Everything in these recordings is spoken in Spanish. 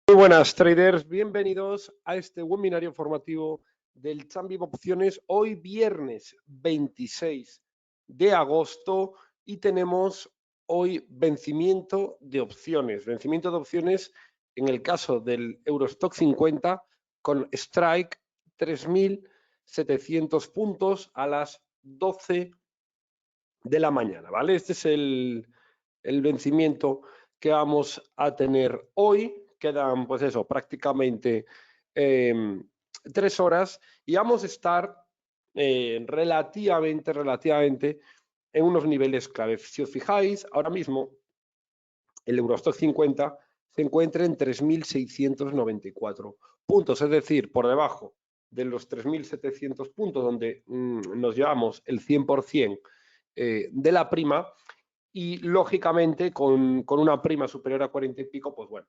Muy buenas traders, bienvenidos a este webinario formativo del Chanbib Opciones. Hoy viernes 26 de agosto y tenemos hoy vencimiento de opciones. Vencimiento de opciones en el caso del Eurostock 50 con strike 3.700 puntos a las 12 de la mañana, ¿vale? Este es el vencimiento que vamos a tener hoy. Quedan, pues eso, prácticamente 3 horas y vamos a estar relativamente en unos niveles clave. Si os fijáis, ahora mismo el Eurostock 50 se encuentra en 3.694 puntos, es decir, por debajo de los 3.700 puntos donde nos llevamos el 100% de la prima. Y lógicamente con una prima superior a 40 y pico, pues bueno,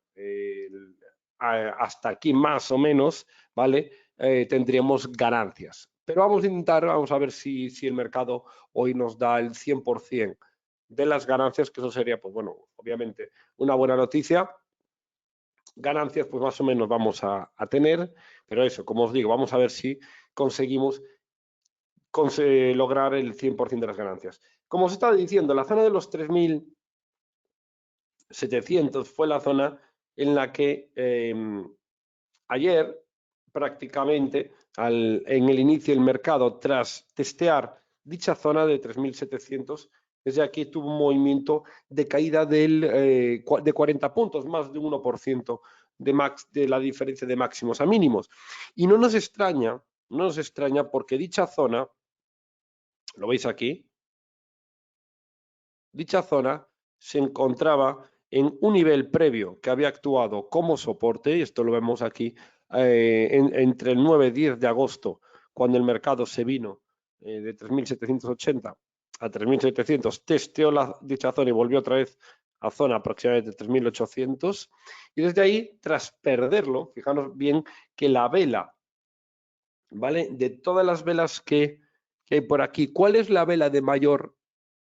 hasta aquí más o menos, ¿vale? Tendríamos ganancias. Pero vamos a intentar, vamos a ver si el mercado hoy nos da el 100% de las ganancias, que eso sería, pues bueno, obviamente una buena noticia. Ganancias, pues más o menos vamos a tener, pero eso, como os digo, vamos a ver si conseguimos lograr el 100% de las ganancias. Como os estaba diciendo, la zona de los 3.700 fue la zona en la que ayer prácticamente en el inicio del mercado, tras testear dicha zona de 3.700, desde aquí tuvo un movimiento de caída de 40 puntos, más de un 1% de la diferencia de máximos a mínimos. Y no nos extraña porque dicha zona, lo veis aquí, dicha zona se encontraba en un nivel previo que había actuado como soporte, y esto lo vemos aquí, entre el 9 y 10 de agosto, cuando el mercado se vino de 3.780 a 3.700, testeó dicha zona y volvió otra vez a zona aproximadamente 3.800, y desde ahí, tras perderlo, fijaros bien que la vela, ¿vale? De todas las velas que hay por aquí, ¿cuál es la vela de mayor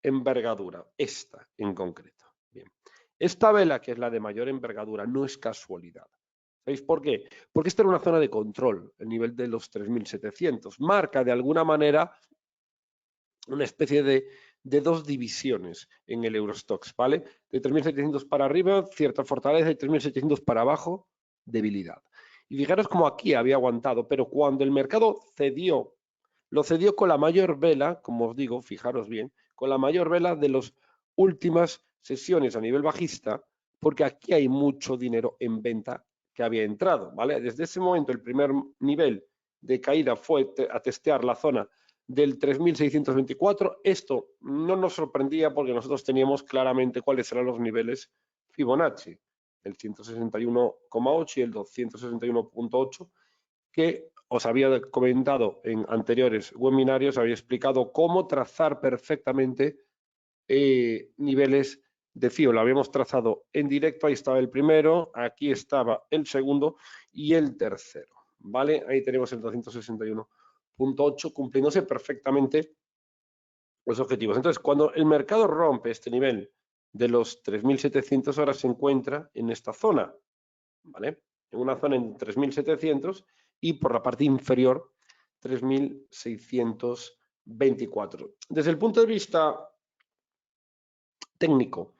envergadura? Esta en concreto. Bien. Esta vela, que es la de mayor envergadura, no es casualidad. ¿Sabéis por qué? Porque esta era una zona de control, el nivel de los 3.700. Marca de alguna manera una especie de dos divisiones en el Eurostoxx, ¿vale? De 3.700 para arriba, cierta fortaleza, y 3.700 para abajo, debilidad. Y fijaros cómo aquí había aguantado, pero cuando el mercado cedió, lo cedió con la mayor vela, como os digo, fijaros bien, con la mayor vela de las últimas sesiones a nivel bajista, porque aquí hay mucho dinero en venta que había entrado, ¿vale? Desde ese momento, el primer nivel de caída fue a testear la zona del 3.624. Esto no nos sorprendía porque nosotros teníamos claramente cuáles eran los niveles Fibonacci, el 161,8 y el 261,8, que os había comentado en anteriores webinarios, había explicado cómo trazar perfectamente niveles de FIO. Lo habíamos trazado en directo, ahí estaba el primero, aquí estaba el segundo y el tercero, ¿vale? Ahí tenemos el 261,8 cumpliéndose perfectamente los objetivos. Entonces, cuando el mercado rompe este nivel de los 3.700, ahora se encuentra en esta zona, ¿vale? En una zona en 3.700 y por la parte inferior 3.624. Desde el punto de vista técnico,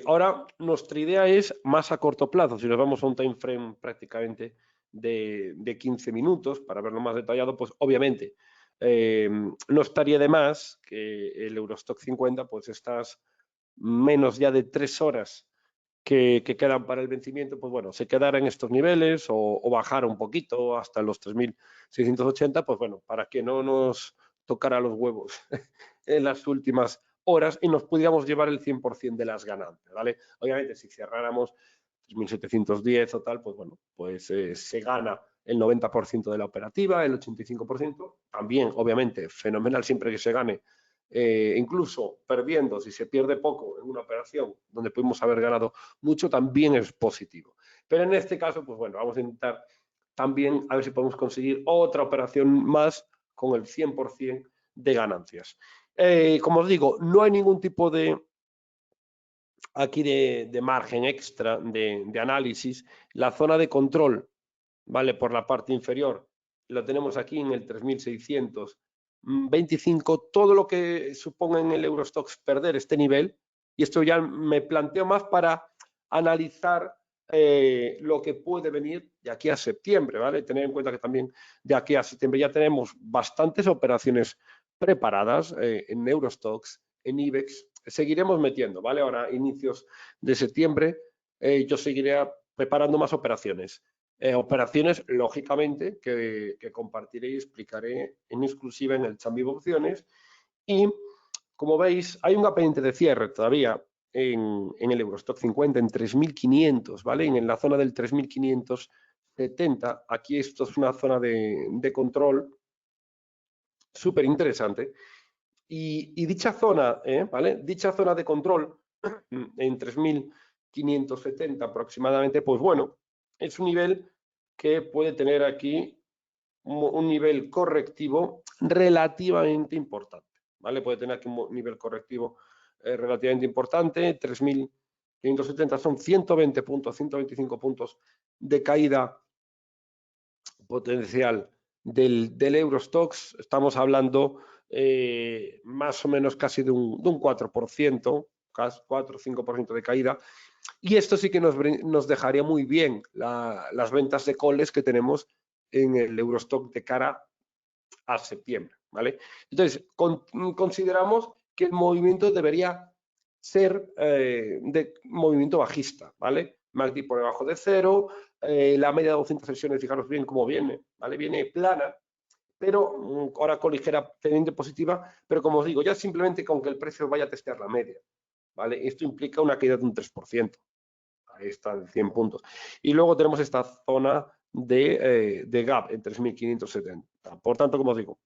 ahora nuestra idea es más a corto plazo. Si nos vamos a un time frame prácticamente de 15 minutos para verlo más detallado, pues obviamente no estaría de más que el Eurostock 50, pues estas menos ya de 3 horas que quedan para el vencimiento, pues bueno, se quedara en estos niveles o bajara un poquito hasta los 3.680, pues bueno, para que no nos tocara los huevos en las últimas horas y nos pudiéramos llevar el 100% de las ganancias, ¿vale? Obviamente, si cerráramos 3.710 o tal, pues bueno, pues se gana el 90% de la operativa, el 85%, también, obviamente, fenomenal siempre que se gane, incluso perdiendo, si se pierde poco en una operación donde pudimos haber ganado mucho, también es positivo. Pero en este caso, pues bueno, vamos a intentar también a ver si podemos conseguir otra operación más con el 100% de ganancias. Como os digo, no hay ningún tipo de aquí de margen extra de análisis, la zona de control, ¿vale? Por la parte inferior, lo tenemos aquí en el 3.625, todo lo que suponga en el Eurostoxx perder este nivel, y esto ya me planteo más para analizar lo que puede venir de aquí a septiembre, ¿vale? Tener en cuenta que también de aquí a septiembre ya tenemos bastantes operaciones preparadas en Eurostoxx, en IBEX, seguiremos metiendo, ¿vale? Ahora, inicios de septiembre, yo seguiré preparando más operaciones. Operaciones, lógicamente, que compartiré y explicaré en exclusiva en el chat Vivo Opciones. Y, como veis, hay un gap pendiente de cierre todavía en el Eurostoxx 50, en 3.500, ¿vale? En la zona del 3.570, aquí esto es una zona de control súper interesante. Y dicha zona, ¿vale? Dicha zona de control en 3.570 aproximadamente, pues bueno, es un nivel que puede tener aquí un nivel correctivo relativamente importante, ¿vale? Puede tener aquí un nivel correctivo relativamente importante, 3.570 son 120 puntos, 125 puntos de caída potencial del Eurostoxx. Estamos hablando más o menos casi de un 4%, casi 4 o 5% de caída. Y esto sí que nos dejaría muy bien las ventas de calls que tenemos en el Eurostoxx de cara a septiembre, ¿vale? Entonces, consideramos que el movimiento debería ser de movimiento bajista, ¿vale? MACD por debajo de cero, la media de 200 sesiones, fijaros bien cómo viene, ¿vale? Viene plana, pero ahora con ligera tendencia positiva, pero como os digo, ya simplemente con que el precio vaya a testear la media, ¿vale? Esto implica una caída de un 3%. Ahí está, de 100 puntos. Y luego tenemos esta zona de gap en 3.570. Por tanto, como os digo,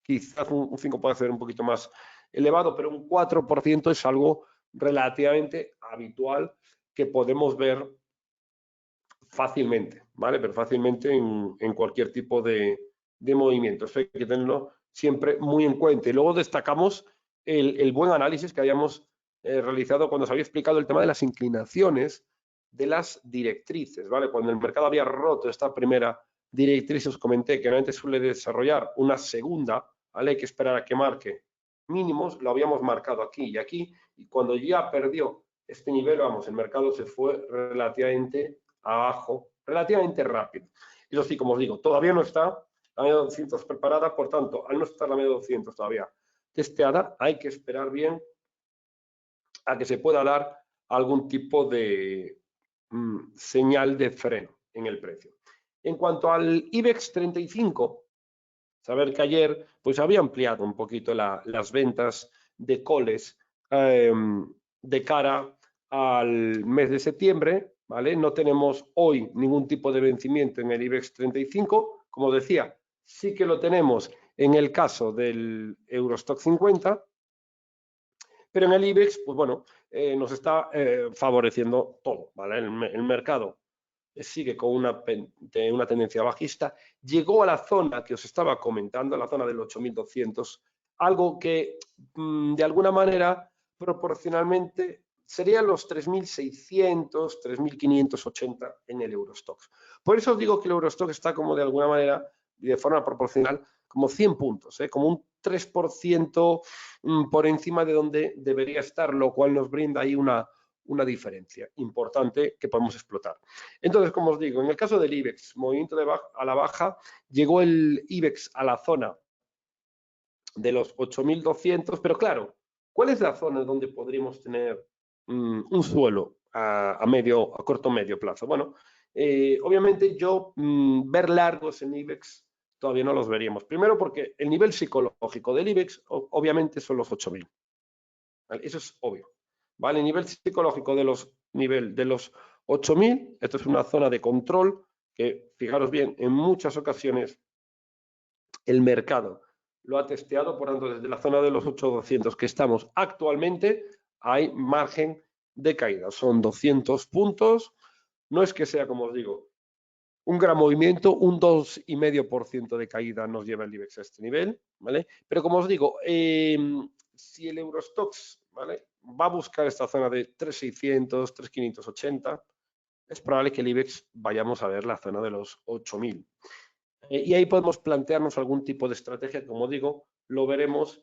quizás un 5 puede ser un poquito más elevado, pero un 4% es algo relativamente habitual que podemos ver fácilmente, ¿vale? Pero fácilmente en cualquier tipo de movimiento. Esto hay que tenerlo siempre muy en cuenta. Y luego destacamos el buen análisis que habíamos realizado cuando os había explicado el tema de las inclinaciones de las directrices, ¿vale? Cuando el mercado había roto esta primera directriz, os comenté que normalmente suele desarrollar una segunda, ¿vale? Hay que esperar a que marque mínimos, lo habíamos marcado aquí y aquí, y cuando ya perdió este nivel, vamos, el mercado se fue relativamente abajo, relativamente rápido. Eso sí, como os digo, todavía no está la media de 200 preparada, por tanto, al no estar la media de 200 todavía testeada, hay que esperar bien a que se pueda dar algún tipo de señal de freno en el precio. En cuanto al IBEX 35, saber que ayer pues había ampliado un poquito las ventas de calls de cara al mes de septiembre, ¿vale? No tenemos hoy ningún tipo de vencimiento en el IBEX 35, como decía, sí que lo tenemos en el caso del Eurostoxx 50, pero en el IBEX, pues bueno, nos está favoreciendo todo, ¿vale? El mercado sigue con una tendencia bajista, llegó a la zona que os estaba comentando, a la zona del 8.200, algo que de alguna manera proporcionalmente serían los 3.600, 3.580 en el Eurostoxx. Por eso os digo que el Eurostoxx está como de alguna manera y de forma proporcional como 100 puntos, como un 3% por encima de donde debería estar, lo cual nos brinda ahí una diferencia importante que podemos explotar. Entonces, como os digo, en el caso del IBEX, movimiento a la baja, llegó el IBEX a la zona de los 8.200, pero claro, ¿cuál es la zona donde podríamos tener un suelo a corto medio plazo? Bueno, obviamente yo ver largos en IBEX todavía no los veríamos. Primero porque el nivel psicológico del IBEX obviamente son los 8.000. ¿Vale? Eso es obvio. ¿Vale? El nivel psicológico de los 8.000, esto es una zona de control que, fijaros bien, en muchas ocasiones el mercado lo ha testeado, por tanto, desde la zona de los 8.200 que estamos actualmente, hay margen de caída. Son 200 puntos. No es que sea, como os digo, un gran movimiento, un 2,5% de caída nos lleva el IBEX a este nivel, ¿vale? Pero como os digo, si el Eurostoxx, ¿vale? va a buscar esta zona de 3.600, 3.580. Es probable que el IBEX vayamos a ver la zona de los 8.000. Y ahí podemos plantearnos algún tipo de estrategia, como digo, lo veremos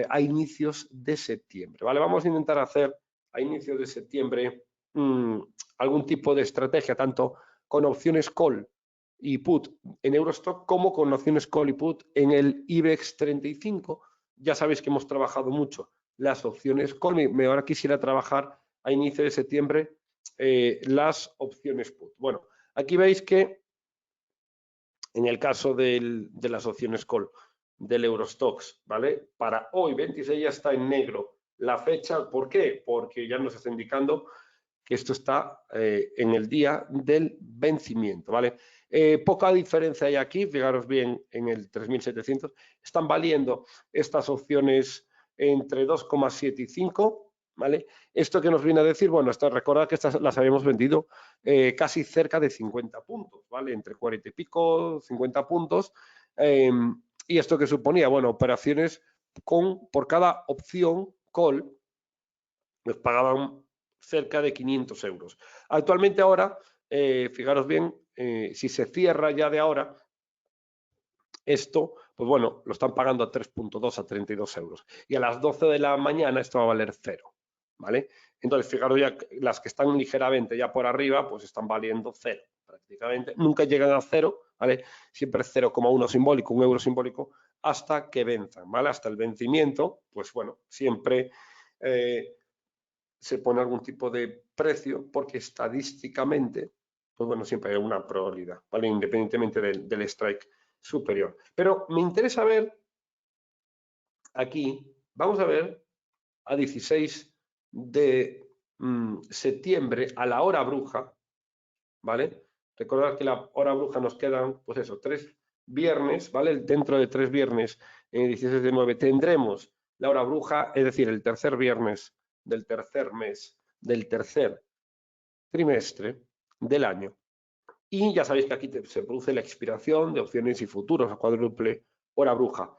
a inicios de septiembre, ¿vale? Vamos a intentar hacer a inicios de septiembre algún tipo de estrategia, tanto con opciones call y put en Eurostock como con opciones call y put en el IBEX 35. Ya sabéis que hemos trabajado mucho las opciones call. Ahora quisiera trabajar a inicio de septiembre las opciones put. Bueno, aquí veis que en el caso de las opciones call del Eurostoxx, ¿vale? Para hoy, 26, ya está en negro la fecha. ¿Por qué? Porque ya nos está indicando que esto está en el día del vencimiento, ¿vale? Poca diferencia hay aquí, fijaros bien en el 3.700, están valiendo estas opciones entre 2,7 y 5, ¿vale? Esto que nos viene a decir, bueno, recordad que estas las habíamos vendido casi cerca de 50 puntos, ¿vale? Entre 40 y pico, 50 puntos. Y esto que suponía, bueno, operaciones por cada opción call, nos pagaban cerca de 500 euros. Actualmente ahora, fijaros bien, si se cierra ya de ahora, esto, pues bueno, lo están pagando a 3,2 a 32 euros. Y a las 12 de la mañana esto va a valer 0, ¿vale? Entonces, fijaros ya, las que están ligeramente ya por arriba, pues están valiendo 0 prácticamente. Nunca llegan a 0, ¿vale? Siempre es 0,1 simbólico, 1 euro simbólico, hasta que venzan, ¿vale? Hasta el vencimiento, pues bueno, siempre se pone algún tipo de precio porque estadísticamente, pues bueno, siempre hay una probabilidad, ¿vale? Independientemente del strike superior. Pero me interesa ver aquí, vamos a ver a 16 de septiembre a la hora bruja, ¿vale? Recordad que la hora bruja nos quedan, pues eso, 3 viernes, ¿vale? Dentro de 3 viernes, en 16 de 9, tendremos la hora bruja, es decir, el tercer viernes del tercer mes, del tercer trimestre del año. Y ya sabéis que aquí se produce la expiración de opciones y futuros a cuádruple hora bruja.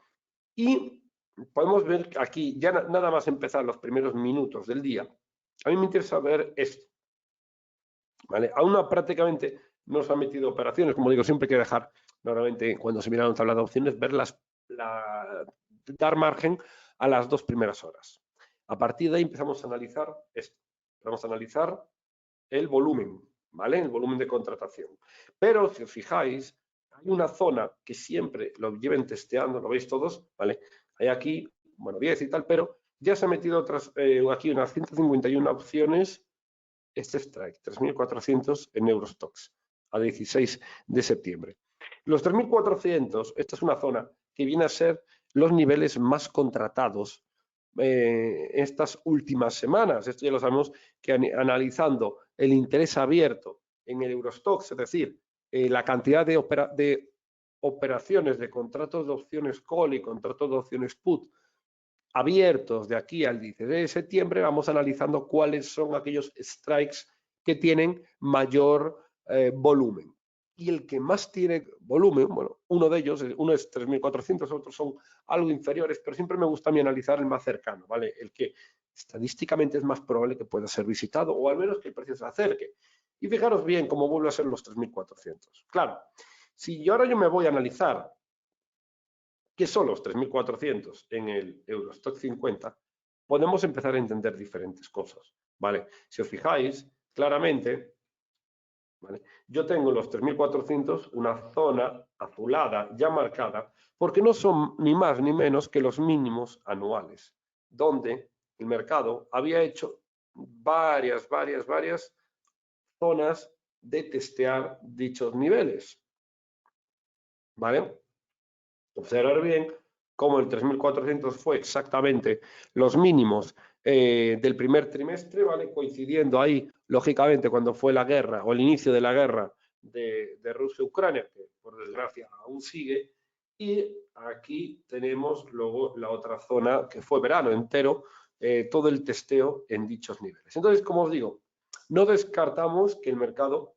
Y podemos ver aquí, ya nada más empezar los primeros minutos del día, a mí me interesa ver esto, ¿vale? Aún no, prácticamente no se han metido operaciones, como digo, siempre hay que dejar, normalmente cuando se mira una tabla de opciones, dar margen a las 2 primeras horas. A partir de ahí empezamos a analizar esto, vamos a analizar el volumen, ¿vale? El volumen de contratación. Pero si os fijáis, hay una zona que siempre lo lleven testeando, lo veis todos, ¿vale? Hay aquí, bueno, 10 y tal, pero ya se han metido otras, aquí unas 151 opciones, este strike, 3.400 en Eurostoxx, a 16 de septiembre. Los 3.400, esta es una zona que viene a ser los niveles más contratados estas últimas semanas. Esto ya lo sabemos que analizando el interés abierto en el Eurostoxx, es decir, la cantidad de operaciones de contratos de opciones call y contratos de opciones put abiertos de aquí al 16 de septiembre, vamos analizando cuáles son aquellos strikes que tienen mayor volumen. Y el que más tiene volumen, bueno, uno de ellos, uno es 3.400, otros son algo inferiores, pero siempre me gusta a mí analizar el más cercano, ¿vale? El que estadísticamente es más probable que pueda ser visitado o al menos que el precio se acerque. Y fijaros bien cómo vuelve a ser los 3.400. Claro, si ahora yo me voy a analizar qué son los 3.400 en el Eurostoxx 50, podemos empezar a entender diferentes cosas, ¿vale? Si os fijáis, claramente, ¿vale? Yo tengo los 3.400, una zona azulada ya marcada, porque no son ni más ni menos que los mínimos anuales, donde el mercado había hecho varias zonas de testear dichos niveles, ¿vale? Observar bien cómo el 3.400 fue exactamente los mínimos del primer trimestre, ¿vale? Coincidiendo ahí, lógicamente, cuando fue la guerra o el inicio de la guerra de Rusia-Ucrania, que por desgracia aún sigue, y aquí tenemos luego la otra zona que fue verano entero, todo el testeo en dichos niveles. Entonces, como os digo, no descartamos que el mercado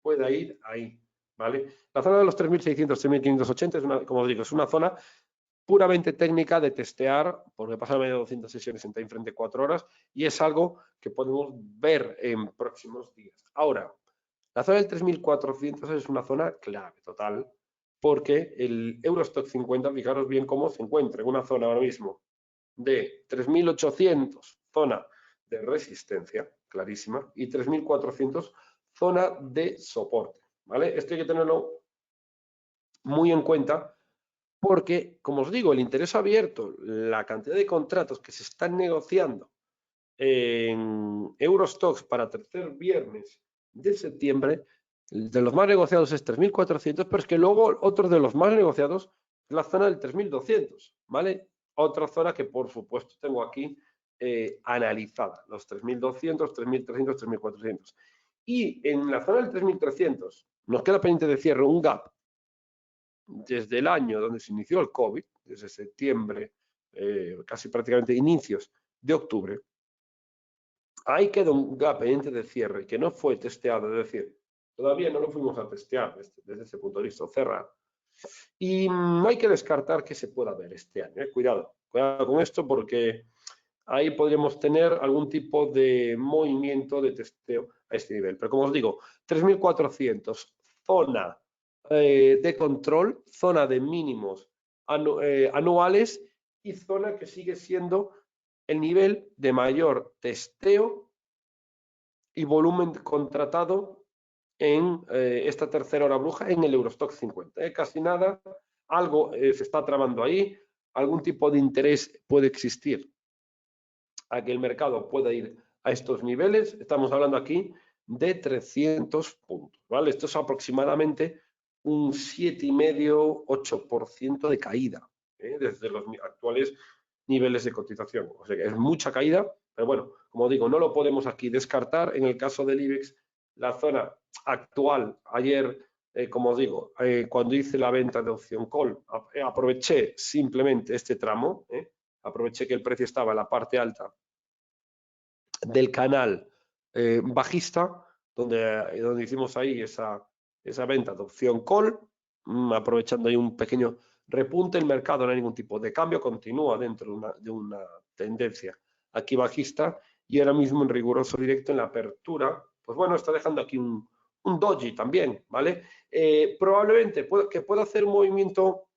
pueda ir ahí, ¿vale? La zona de los 3.600, 3.580 es una, como os digo, es una zona puramente técnica de testear, porque pasan medio 200 sesiones en time frame de 4 horas y es algo que podemos ver en próximos días. Ahora, la zona del 3400 es una zona clave total, porque el Eurostock 50, fijaros bien cómo se encuentra en una zona ahora mismo de 3800, zona de resistencia, clarísima, y 3400, zona de soporte, ¿vale? Esto hay que tenerlo muy en cuenta porque, como os digo, el interés abierto, la cantidad de contratos que se están negociando en Eurostox para tercer viernes de septiembre, de los más negociados es 3.400, pero es que luego otro de los más negociados es la zona del 3.200, ¿vale? Otra zona que por supuesto tengo aquí analizada, los 3.200, 3.300, 3.400. Y en la zona del 3.300 nos queda pendiente de cierre un gap desde el año donde se inició el COVID, desde septiembre, casi prácticamente inicios de octubre. Ahí queda un gap pendiente de cierre que no fue testeado, es decir, todavía no lo fuimos a testear desde ese punto de vista, cerrar. Y no hay que descartar que se pueda ver este año. Cuidado, cuidado con esto porque ahí podríamos tener algún tipo de movimiento de testeo a este nivel. Pero como os digo, 3.400, zona de control, zona de mínimos anuales y zona que sigue siendo el nivel de mayor testeo y volumen contratado en esta tercera hora bruja en el Eurostock 50. Casi nada, algo se está tramando ahí, algún tipo de interés puede existir a que el mercado pueda ir a estos niveles. Estamos hablando aquí de 300 puntos, ¿vale? Esto es aproximadamente un 7,5-8% de caída desde los actuales niveles de cotización. O sea que es mucha caída, pero bueno, como digo, no lo podemos aquí descartar. En el caso del IBEX, la zona actual, ayer, como os digo, cuando hice la venta de opción call, aproveché simplemente este tramo, aproveché que el precio estaba en la parte alta del canal bajista, donde hicimos ahí esa venta de opción call, aprovechando ahí un pequeño repunte. El mercado no hay ningún tipo de cambio, continúa dentro de una tendencia aquí bajista y ahora mismo en riguroso directo en la apertura, pues bueno, está dejando aquí un doji también, ¿vale? Probablemente que pueda hacer un movimiento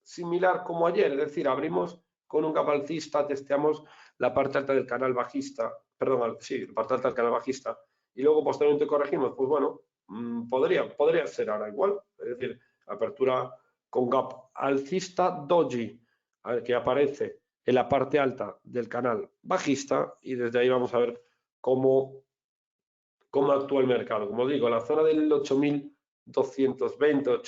similar como ayer, es decir, abrimos con un gap alcista, testeamos la parte alta del canal bajista, perdón, sí, la parte alta del canal bajista, y luego posteriormente corregimos, pues bueno, podría ser ahora igual, es decir, apertura con gap alcista, doji, que aparece en la parte alta del canal bajista, y desde ahí vamos a ver cómo actúa el mercado. Como digo, la zona del 8.220,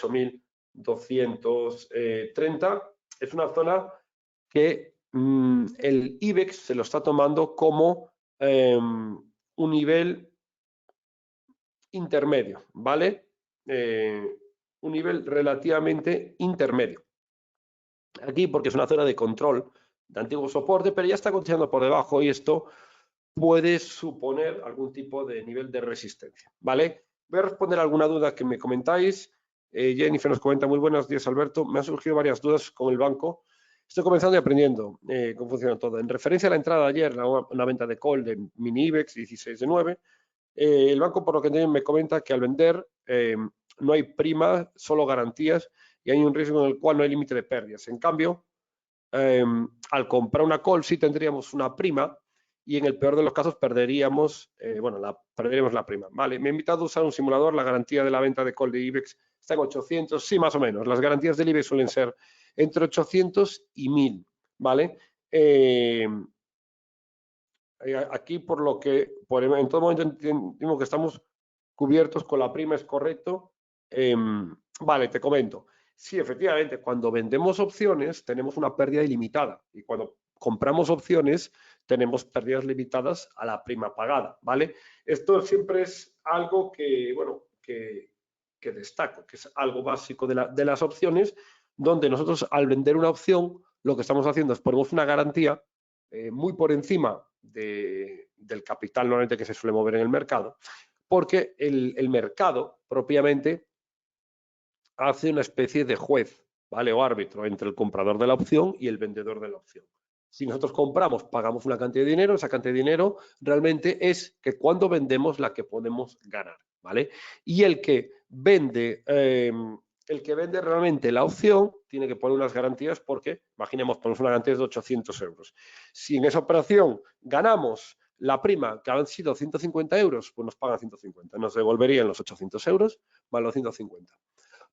8.230 es una zona que el IBEX se lo está tomando como un nivel intermedio, ¿vale? Un nivel relativamente intermedio. Aquí porque es una zona de control de antiguo soporte, pero ya está cotizando por debajo y esto puede suponer algún tipo de nivel de resistencia, ¿vale? Voy a responder alguna duda que me comentáis. Jennifer nos comenta, muy buenos días, Alberto. Me han surgido varias dudas con el banco. Estoy comenzando y aprendiendo cómo funciona todo. En referencia a la entrada de ayer, una venta de call de mini IBEX 16 de 9, el banco, por lo que me comenta que al vender no hay prima, solo garantías y hay un riesgo en el cual no hay límite de pérdidas. En cambio, al comprar una call sí tendríamos una prima y en el peor de los casos perderíamos, perderíamos la prima. Vale, me he invitado a usar un simulador, la garantía de la venta de call de IBEX está en 800, sí, más o menos. Las garantías del IBEX suelen ser entre 800 y 1000, ¿vale? Aquí por lo que en todo momento entendimos que estamos cubiertos con la prima, es correcto. Vale, te comento. Sí, efectivamente, cuando vendemos opciones tenemos una pérdida ilimitada y cuando compramos opciones tenemos pérdidas limitadas a la prima pagada, ¿vale? Esto siempre es algo que, bueno, que destaco, que es algo básico de las opciones, donde nosotros al vender una opción lo que estamos haciendo es ponemos una garantía muy por encima del capital normalmente que se suele mover en el mercado, porque el mercado propiamente hace una especie de juez ¿vale? O árbitro entre el comprador de la opción y el vendedor de la opción. Si nosotros compramos, pagamos una cantidad de dinero, esa cantidad de dinero realmente es que cuando vendemos la que podemos ganar, ¿vale? Y el que vende realmente la opción tiene que poner unas garantías porque, imaginemos, ponemos una garantía de 800 euros. Si en esa operación ganamos la prima, que han sido 150 euros, pues nos pagan 150, nos devolverían los 800 euros más los 150.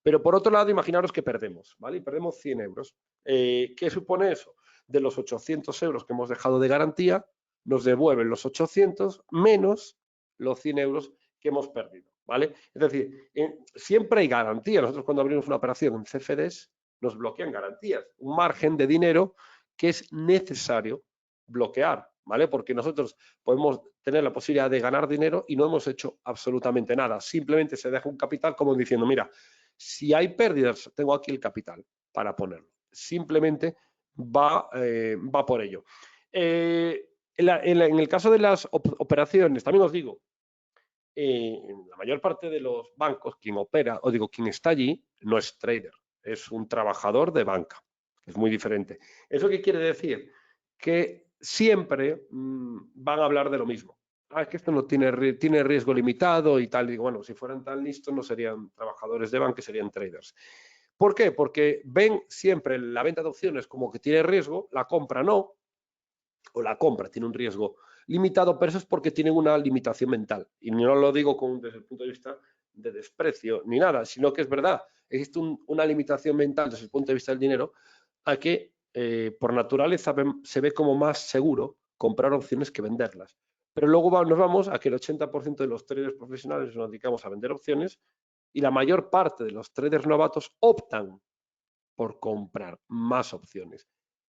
Pero por otro lado, imaginaros que perdemos, ¿vale? Y perdemos 100 euros. ¿Qué supone eso? De los 800 euros que hemos dejado de garantía, nos devuelven los 800 menos los 100 euros que hemos perdido, ¿vale? Es decir, siempre hay garantía. Nosotros cuando abrimos una operación en CFDs nos bloquean garantías, un margen de dinero que es necesario bloquear, ¿vale? Porque nosotros podemos tener la posibilidad de ganar dinero y no hemos hecho absolutamente nada. Simplemente se deja un capital como diciendo, mira, si hay pérdidas, tengo aquí el capital para ponerlo. Simplemente va por ello. En el caso de las operaciones, también os digo, en la mayor parte de los bancos, quien opera, o digo, quien está allí, no es trader, es un trabajador de banca. Es muy diferente. ¿Eso qué quiere decir? Que siempre van a hablar de lo mismo. Ah, es que esto no tiene riesgo limitado y tal. Y digo, bueno, si fueran tan listos no serían trabajadores de banca, serían traders. ¿Por qué? Porque ven siempre la venta de opciones como que tiene riesgo, la compra no, o la compra tiene un riesgo limitado, pero eso es porque tienen una limitación mental. Y no lo digo desde el punto de vista de desprecio ni nada, sino que es verdad, existe una limitación mental desde el punto de vista del dinero a que por naturaleza se ve como más seguro comprar opciones que venderlas. Pero luego nos vamos a que el 80% de los traders profesionales nos dedicamos a vender opciones y la mayor parte de los traders novatos optan por comprar más opciones.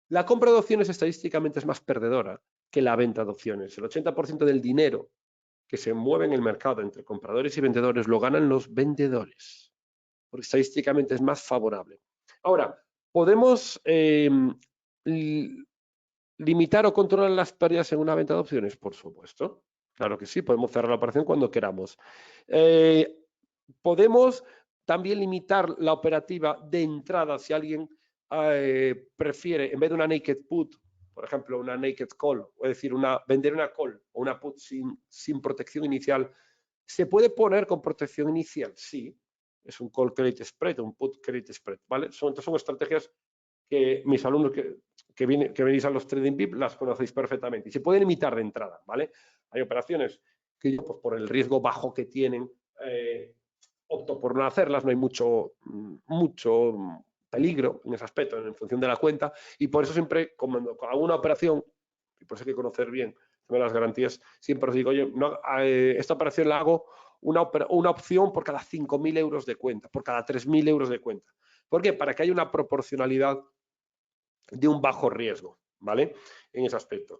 La compra de opciones estadísticamente es más perdedora que la venta de opciones. El 80% del dinero que se mueve en el mercado entre compradores y vendedores lo ganan los vendedores, porque estadísticamente es más favorable. Ahora, ¿podemos limitar o controlar las pérdidas en una venta de opciones? Por supuesto. Claro que sí, podemos cerrar la operación cuando queramos. Podemos también limitar la operativa de entrada si alguien prefiere, en vez de una naked put, por ejemplo, una naked call, es decir, vender una call o una put sin protección inicial, ¿se puede poner con protección inicial? Sí, es un call credit spread, un put credit spread, ¿vale? Son estrategias que mis alumnos que venís a los Trading VIP las conocéis perfectamente y se pueden limitar de entrada, ¿vale? Hay operaciones que yo, pues, por el riesgo bajo que tienen, opto por no hacerlas, no hay mucho peligro en ese aspecto, en función de la cuenta, y por eso siempre, cuando hago una operación, y por eso hay que conocer bien las garantías, siempre os digo, oye, no, esta operación la hago una opción por cada 5.000 euros de cuenta, por cada 3.000 euros de cuenta. ¿Por qué? Para que haya una proporcionalidad de un bajo riesgo, ¿vale? En ese aspecto.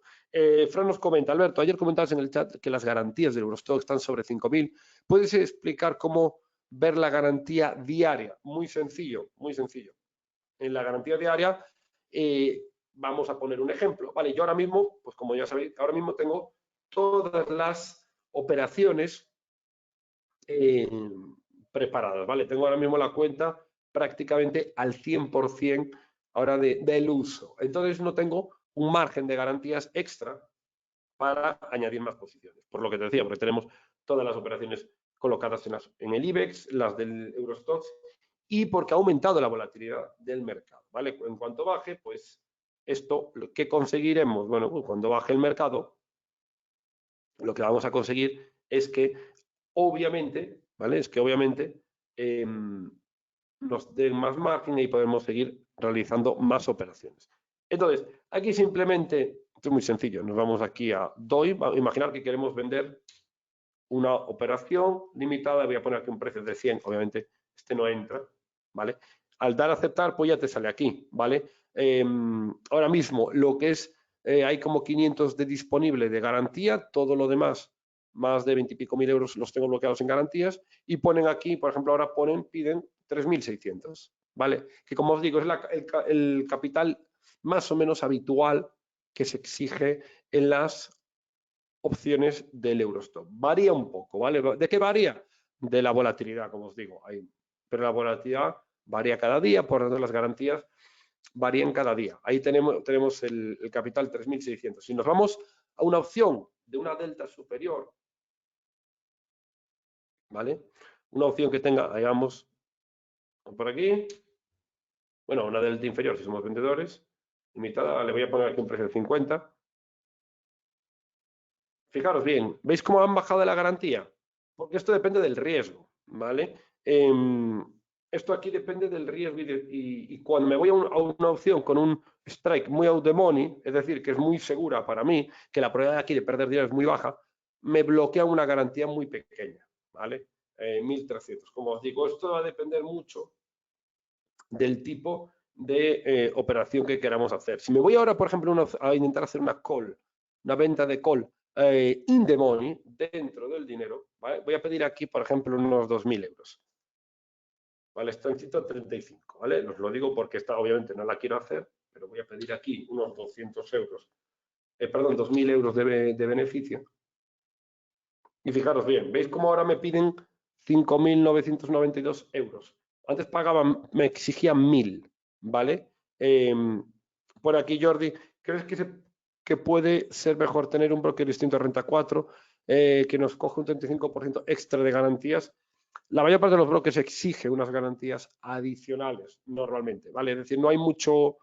Fran nos comenta, Alberto, ayer comentabas en el chat que las garantías del Eurostock están sobre 5.000. ¿Puedes explicar cómo ver la garantía diaria? Muy sencillo, muy sencillo. En la garantía diaria, vamos a poner un ejemplo. Vale, yo ahora mismo, pues como ya sabéis, ahora mismo tengo todas las operaciones preparadas, ¿vale? Tengo ahora mismo la cuenta prácticamente al 100% ahora del uso. Entonces no tengo un margen de garantías extra para añadir más posiciones. Por lo que te decía, porque tenemos todas las operaciones colocadas en el IBEX, las del Eurostoxx, y porque ha aumentado la volatilidad del mercado, ¿vale? En cuanto baje, pues esto, ¿qué conseguiremos? Bueno, pues cuando baje el mercado, lo que vamos a conseguir es que obviamente, ¿vale? Es que obviamente nos den más margen y podemos seguir realizando más operaciones. Entonces, aquí simplemente, esto es muy sencillo, nos vamos aquí a DOI, imaginar que queremos vender una operación limitada, voy a poner aquí un precio de 100, obviamente este no entra, ¿vale? Al dar a aceptar, pues ya te sale aquí, ¿vale? Ahora mismo, lo que es, hay como 500 de disponible de garantía, todo lo demás, más de 20 y pico mil euros los tengo bloqueados en garantías, y ponen aquí, por ejemplo, ahora piden 3.600, ¿vale? Que como os digo, es el capital más o menos habitual que se exige en las opciones del Eurostock. Varía un poco, ¿vale? ¿De qué varía? De la volatilidad, como os digo. Pero la volatilidad varía cada día, por lo tanto las garantías varían cada día. Ahí tenemos el capital 3.600. Si nos vamos a una opción de una delta superior, ¿vale? Una opción que tenga, digamos, por aquí, bueno, una delta inferior si somos vendedores, limitada, le voy a poner aquí un precio de 50. Fijaros bien, ¿veis cómo han bajado de la garantía? Porque esto depende del riesgo, ¿vale? Esto aquí depende del riesgo y cuando me voy a una opción con un strike muy out the money, es decir, que es muy segura para mí, que la probabilidad aquí de perder dinero es muy baja, me bloquea una garantía muy pequeña, ¿vale? 1.300. Como os digo, esto va a depender mucho del tipo de operación que queramos hacer. Si me voy ahora, por ejemplo, a intentar hacer una call, una venta de call in the money, dentro del dinero, ¿vale? Voy a pedir aquí, por ejemplo, unos 2.000 euros. ¿Vale? Esto en 135, ¿vale? Os lo digo porque esta obviamente no la quiero hacer, pero voy a pedir aquí unos 200 euros, perdón, 2.000 euros de beneficio. Y fijaros bien, ¿veis cómo ahora me piden 5.992 euros? Antes pagaban, me exigían 1.000, ¿vale? Por aquí, Jordi, ¿crees que puede ser mejor tener un broker distinto a Renta 4 que nos coge un 35% extra de garantías? La mayor parte de los brokers exige unas garantías adicionales normalmente, ¿vale? Es decir, no hay mucho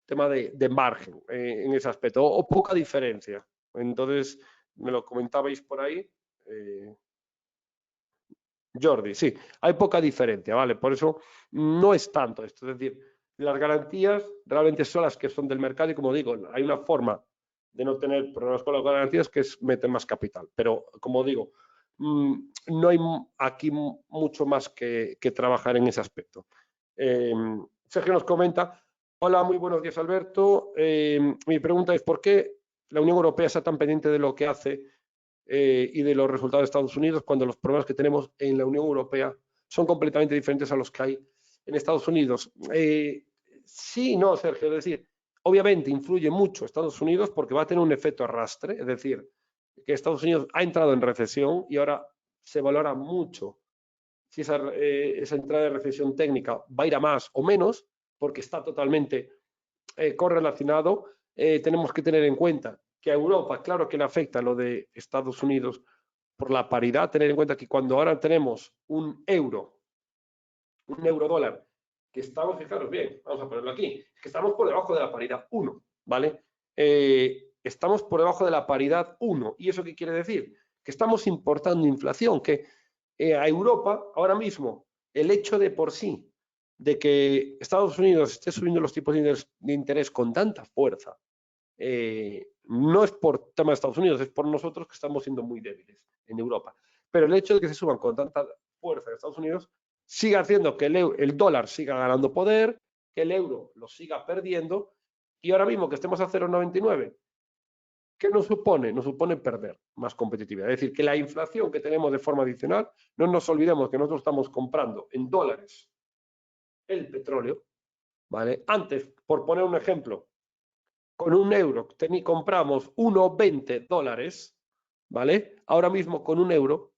tema de margen en ese aspecto, o poca diferencia. Entonces, me lo comentabais por ahí. Jordi, sí, hay poca diferencia, ¿vale? Por eso no es tanto esto. Es decir, las garantías realmente son las que son del mercado y como digo, hay una forma de no tener problemas con las garantías que es meter más capital. Pero como digo, no hay aquí mucho más que trabajar en ese aspecto. Sergio nos comenta, hola, muy buenos días Alberto. Mi pregunta es, ¿por qué la Unión Europea está tan pendiente de lo que hace y de los resultados de Estados Unidos cuando los problemas que tenemos en la Unión Europea son completamente diferentes a los que hay en Estados Unidos? Sí, no, Sergio, es decir, obviamente influye mucho Estados Unidos porque va a tener un efecto arrastre, es decir, que Estados Unidos ha entrado en recesión y ahora se valora mucho si esa entrada de recesión técnica va a ir a más o menos, porque está totalmente correlacionado. Tenemos que tener en cuenta que a Europa, claro que le afecta lo de Estados Unidos por la paridad, tener en cuenta que cuando ahora tenemos un euro dólar, que estamos, fijaros bien, vamos a ponerlo aquí, que estamos por debajo de la paridad 1, ¿vale? Estamos por debajo de la paridad 1. ¿Y eso qué quiere decir? Que estamos importando inflación, que a Europa ahora mismo el hecho de por sí de que Estados Unidos esté subiendo los tipos de interés con tanta fuerza, no es por tema de Estados Unidos, es por nosotros que estamos siendo muy débiles en Europa. Pero el hecho de que se suban con tanta fuerza en Estados Unidos sigue haciendo que el dólar siga ganando poder, que el euro lo siga perdiendo y ahora mismo que estemos a 0,99, ¿qué nos supone? Nos supone perder más competitividad. Es decir, que la inflación que tenemos de forma adicional, no nos olvidemos que nosotros estamos comprando en dólares el petróleo, ¿vale? Antes, por poner un ejemplo, con un euro compramos 1,20 dólares, ¿vale? Ahora mismo con un euro,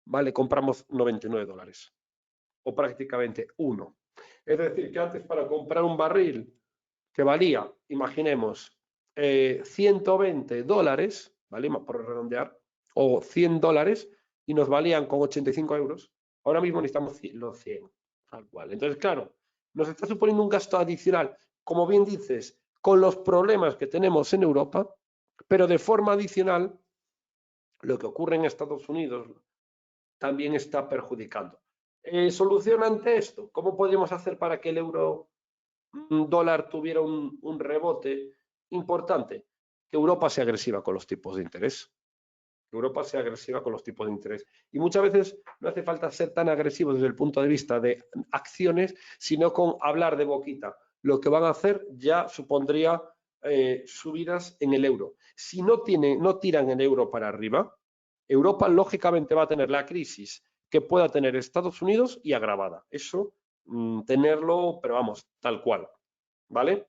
¿vale? Compramos 99 dólares, o prácticamente uno. Es decir, que antes para comprar un barril que valía, imaginemos, 120 dólares, ¿vale? Por redondear, o 100 dólares, y nos valían con 85 euros, ahora mismo necesitamos los 100, tal cual. Entonces, claro, nos está suponiendo un gasto adicional, como bien dices, con los problemas que tenemos en Europa, pero de forma adicional, lo que ocurre en Estados Unidos también está perjudicando. Solución ante esto, ¿cómo podríamos hacer para que el euro dólar tuviera un rebote importante? Que Europa sea agresiva con los tipos de interés. Que Europa sea agresiva con los tipos de interés. Y muchas veces no hace falta ser tan agresivos desde el punto de vista de acciones, sino con hablar de boquita. Lo que van a hacer ya supondría subidas en el euro. Si no tiran el euro para arriba, Europa lógicamente va a tener la crisis que pueda tener Estados Unidos y agravada. Eso, tenerlo, pero vamos, tal cual. ¿Vale?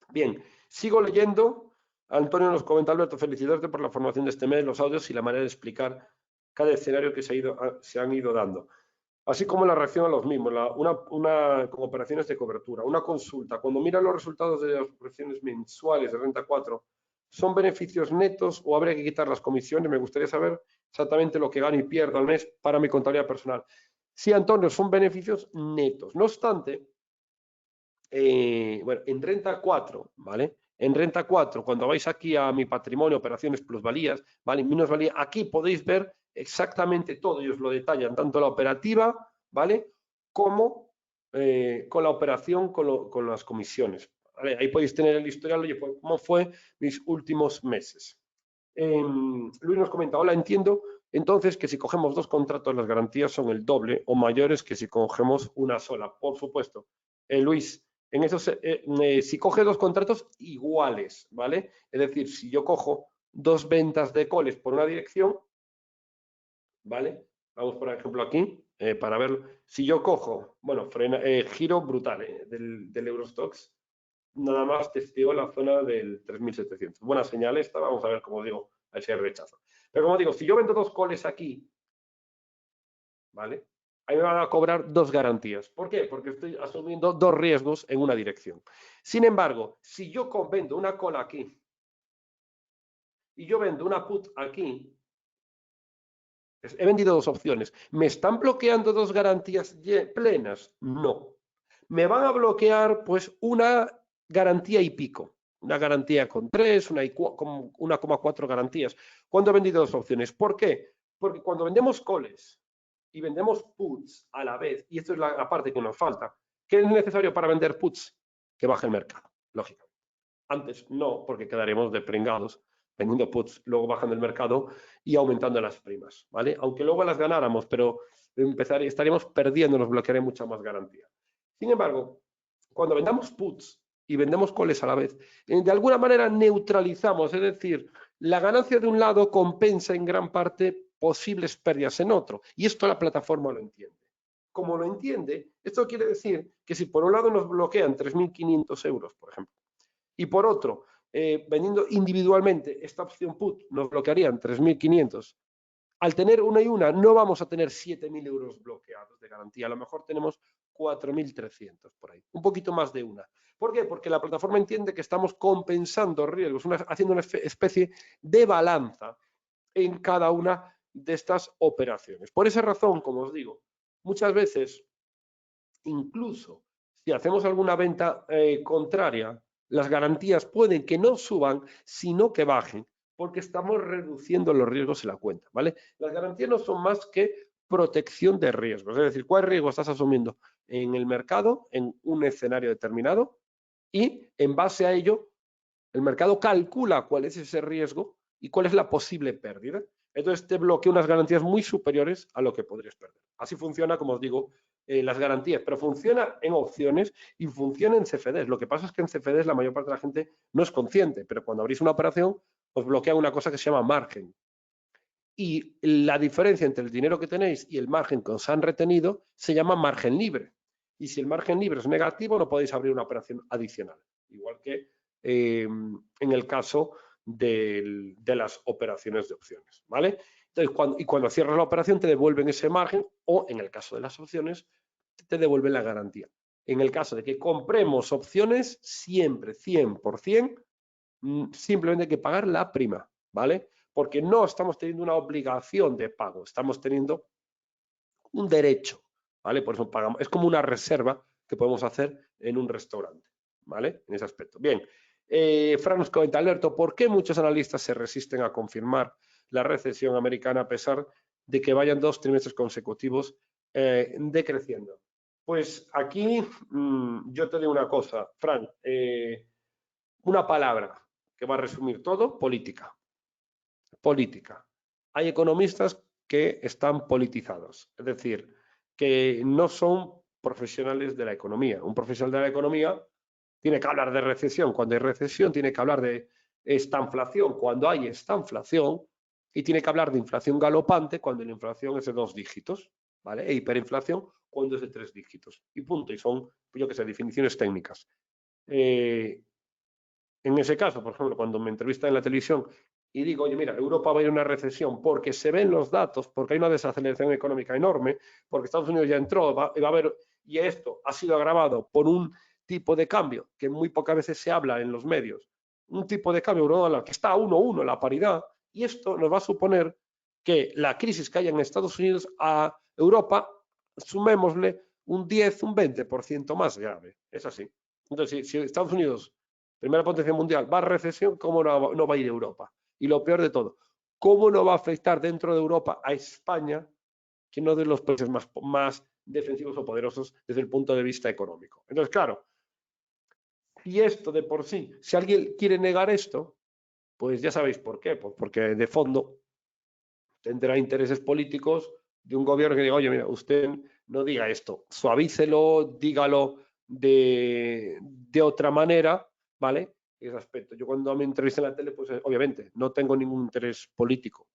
Bien, sigo leyendo. Antonio nos comenta, Alberto, felicitarte por la formación de este mes, los audios y la manera de explicar cada escenario que se han ido dando. así como la reacción a los mismos, con operaciones de cobertura, una consulta. Cuando mira los resultados de las operaciones mensuales de Renta 4, ¿son beneficios netos o habría que quitar las comisiones? Me gustaría saber exactamente lo que gano y pierdo al mes para mi contabilidad personal. Sí, Antonio, son beneficios netos. No obstante, bueno, en Renta 4, ¿vale? En Renta 4, cuando vais aquí a mi patrimonio, operaciones, plusvalías, ¿vale? Minusvalía, aquí podéis ver exactamente todo, ellos lo detallan, tanto la operativa, ¿vale? Como con la operación, con las comisiones. ¿Vale? Ahí podéis tener el historial, oye, pues, cómo fue mis últimos meses. Luis nos comenta, hola, entiendo entonces que si cogemos dos contratos las garantías son el doble o mayores que si cogemos una sola, por supuesto. Luis, en eso si coge dos contratos iguales, ¿vale? Es decir, si yo cojo dos ventas de coles por una dirección, ¿vale? Vamos por ejemplo aquí, para verlo. Si yo cojo, bueno, giro brutal del Eurostox, nada más testeo la zona del 3.700. Buena señal esta, vamos a ver, como digo, a ese rechazo. Pero como digo, si yo vendo dos coles aquí, ¿vale? Ahí me van a cobrar dos garantías. ¿Por qué? Porque estoy asumiendo dos riesgos en una dirección. Sin embargo, si yo vendo una cola aquí y yo vendo una put aquí, he vendido dos opciones. ¿Me están bloqueando dos garantías plenas? No. Me van a bloquear pues una garantía y pico. Una garantía con 3, con 1,4 garantías. Cuando he vendido dos opciones. ¿Por qué? Porque cuando vendemos calls y vendemos puts a la vez, y esto es la parte que nos falta, ¿qué es necesario para vender puts? Que baje el mercado, lógico. Antes no, porque quedaremos de pringados vendiendo puts, luego bajando el mercado y aumentando las primas, ¿vale? Aunque luego las ganáramos, pero estaríamos perdiendo, nos bloquearía mucha más garantía. Sin embargo, cuando vendamos puts y vendemos calls a la vez, de alguna manera neutralizamos, es decir, la ganancia de un lado compensa en gran parte posibles pérdidas en otro. Y esto la plataforma lo entiende. Como lo entiende, esto quiere decir que si por un lado nos bloquean 3.500 euros, por ejemplo, y por otro, vendiendo individualmente esta opción put, nos bloquearían 3.500. Al tener una y una, no vamos a tener 7.000 euros bloqueados de garantía. A lo mejor tenemos 4.300 por ahí. Un poquito más de una. ¿Por qué? Porque la plataforma entiende que estamos compensando riesgos, haciendo una especie de balanza en cada una de estas operaciones. Por esa razón, como os digo, muchas veces, incluso si hacemos alguna venta contraria, las garantías pueden que no suban, sino que bajen, porque estamos reduciendo los riesgos en la cuenta, ¿vale? Las garantías no son más que protección de riesgos, es decir, cuál riesgo estás asumiendo en el mercado, en un escenario determinado, y en base a ello, el mercado calcula cuál es ese riesgo y cuál es la posible pérdida. Entonces te bloquea unas garantías muy superiores a lo que podrías perder. Así funciona, como os digo, las garantías, pero funciona en opciones y funciona en CFDs. Lo que pasa es que en CFDs la mayor parte de la gente no es consciente, pero cuando abrís una operación os bloquea una cosa que se llama margen. Y la diferencia entre el dinero que tenéis y el margen que os han retenido se llama margen libre. Y si el margen libre es negativo, no podéis abrir una operación adicional. Igual que en el caso de las operaciones de opciones, ¿vale? Entonces, cuando cierras la operación te devuelven ese margen o, en el caso de las opciones, te devuelven la garantía. En el caso de que compremos opciones, siempre 100%, simplemente hay que pagar la prima, ¿vale? Porque no estamos teniendo una obligación de pago, estamos teniendo un derecho, ¿vale? Por eso pagamos, es como una reserva que podemos hacer en un restaurante, ¿vale? En ese aspecto. Bien, Fran nos comenta, Alberto, ¿por qué muchos analistas se resisten a confirmar la recesión americana a pesar de que vayan 2 trimestres consecutivos decreciendo? Pues aquí yo te digo una cosa, Fran, una palabra que va a resumir todo, política. Política. Hay economistas que están politizados, es decir, que no son profesionales de la economía. Un profesional de la economía tiene que hablar de recesión cuando hay recesión, tiene que hablar de estanflación cuando hay estanflación y tiene que hablar de inflación galopante cuando la inflación es de 2 dígitos, ¿vale? E hiperinflación cuando es de 3 dígitos. Y punto. Y son, yo que sé, definiciones técnicas. En ese caso, por ejemplo, cuando me entrevistan en la televisión y digo, oye, mira, Europa va a ir a una recesión porque se ven los datos, porque hay una desaceleración económica enorme, porque Estados Unidos ya entró, va a haber, y esto ha sido agravado por un tipo de cambio que muy pocas veces se habla en los medios, un tipo de cambio euro-dólar que está a 1:1 la paridad, y esto nos va a suponer que la crisis que haya en Estados Unidos a Europa, sumémosle un 10, un 20% más grave. Es así. Entonces, si Estados Unidos, primera potencia mundial, va a recesión, ¿cómo no va a ir Europa? Y lo peor de todo, ¿cómo no va a afectar dentro de Europa a España, que no de los países más defensivos o poderosos desde el punto de vista económico? Entonces, claro, y esto de por sí, si alguien quiere negar esto, pues ya sabéis por qué, pues porque de fondo tendrá intereses políticos de un gobierno que diga, oye, mira, usted no diga esto, suavícelo, dígalo de otra manera, ¿vale? Ese aspecto. Yo cuando me entrevisté en la tele, pues obviamente no tengo ningún interés político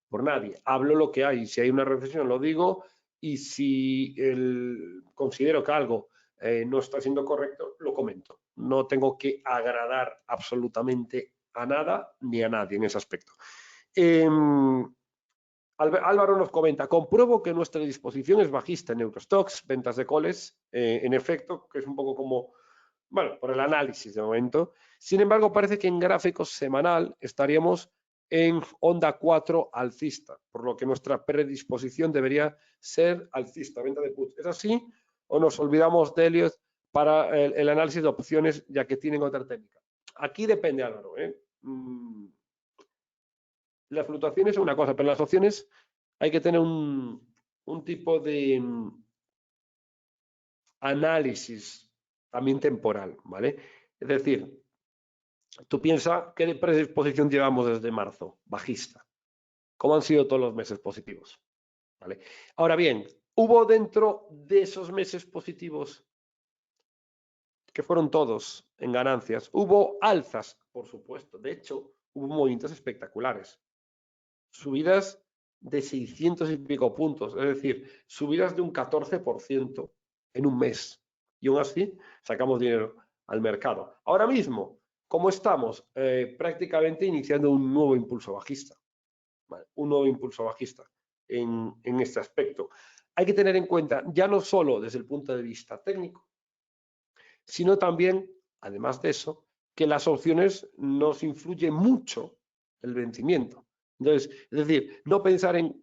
por nadie. Hablo lo que hay. Si hay una recesión, lo digo. Y si considero que algo no está siendo correcto, lo comento. No tengo que agradar absolutamente a nada ni a nadie en ese aspecto. Álvaro nos comenta, compruebo que nuestra disposición es bajista en Eurostox, ventas de coles, en efecto, que es un poco como, bueno, por el análisis de momento. Sin embargo, parece que en gráfico semanal estaríamos en onda 4 alcista, por lo que nuestra predisposición debería ser alcista, venta de puts. ¿Es así o nos olvidamos de Elliot para el análisis de opciones ya que tienen otra técnica? Aquí depende, Álvaro. Las fluctuaciones es una cosa, pero en las opciones hay que tener un tipo de análisis también temporal, ¿vale? Es decir, tú piensas qué predisposición llevamos desde marzo, bajista. ¿Cómo han sido todos los meses positivos? ¿Vale? Ahora bien, hubo dentro de esos meses positivos, que fueron todos en ganancias, hubo alzas, por supuesto. De hecho, hubo movimientos espectaculares. Subidas de 600 y pico puntos, es decir, subidas de un 14% en un mes. Y aún así sacamos dinero al mercado. Ahora mismo, ¿cómo estamos? Prácticamente iniciando un nuevo impulso bajista. ¿Vale? Un nuevo impulso bajista en este aspecto. Hay que tener en cuenta, ya no solo desde el punto de vista técnico, sino también, además de eso, que las opciones nos influye mucho el vencimiento. Entonces, es decir, no pensar en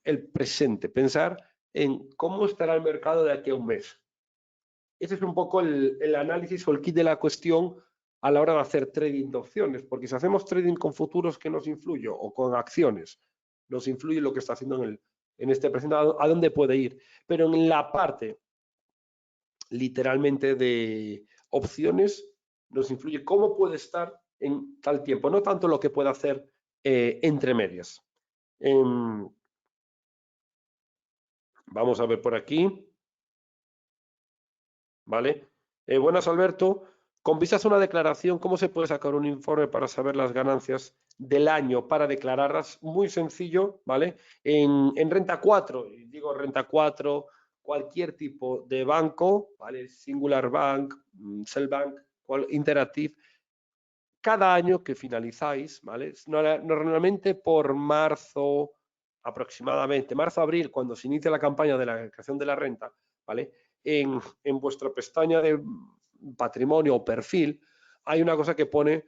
el presente, pensar en cómo estará el mercado de aquí a un mes. Ese es un poco el análisis o el kit de la cuestión a la hora de hacer trading de opciones, porque si hacemos trading con futuros, ¿qué nos influye? O con acciones, nos influye lo que está haciendo en este presente, a dónde puede ir. Pero en la parte literalmente de opciones, nos influye cómo puede estar en tal tiempo, no tanto lo que puede hacer entre medias. Vamos a ver por aquí. ¿Vale? Buenas, Alberto. Con vistas a una declaración, ¿cómo se puede sacar un informe para saber las ganancias del año para declararlas? Muy sencillo, ¿vale? En Renta 4, y digo Renta 4, cualquier tipo de banco, ¿vale? Singular Bank, Cell Bank, Interactive, cada año que finalizáis, ¿vale? Normalmente por marzo aproximadamente, marzo-abril, cuando se inicia la campaña de la creación de la renta, ¿vale? En vuestra pestaña de patrimonio o perfil hay una cosa que pone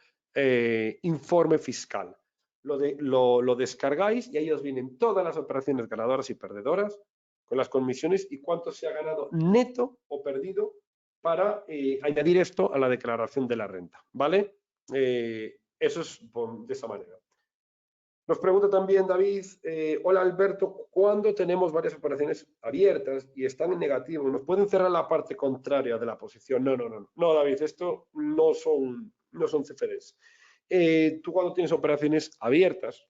informe fiscal. Lo descargáis y ahí os vienen todas las operaciones ganadoras y perdedoras con las comisiones y cuánto se ha ganado neto o perdido para añadir esto a la declaración de la renta, ¿vale? Eso es de esa manera. Nos pregunta también David, hola Alberto, ¿cuándo tenemos varias operaciones abiertas y están en negativo? ¿Nos pueden cerrar la parte contraria de la posición? No, David, esto no son CFDs. Tú cuando tienes operaciones abiertas,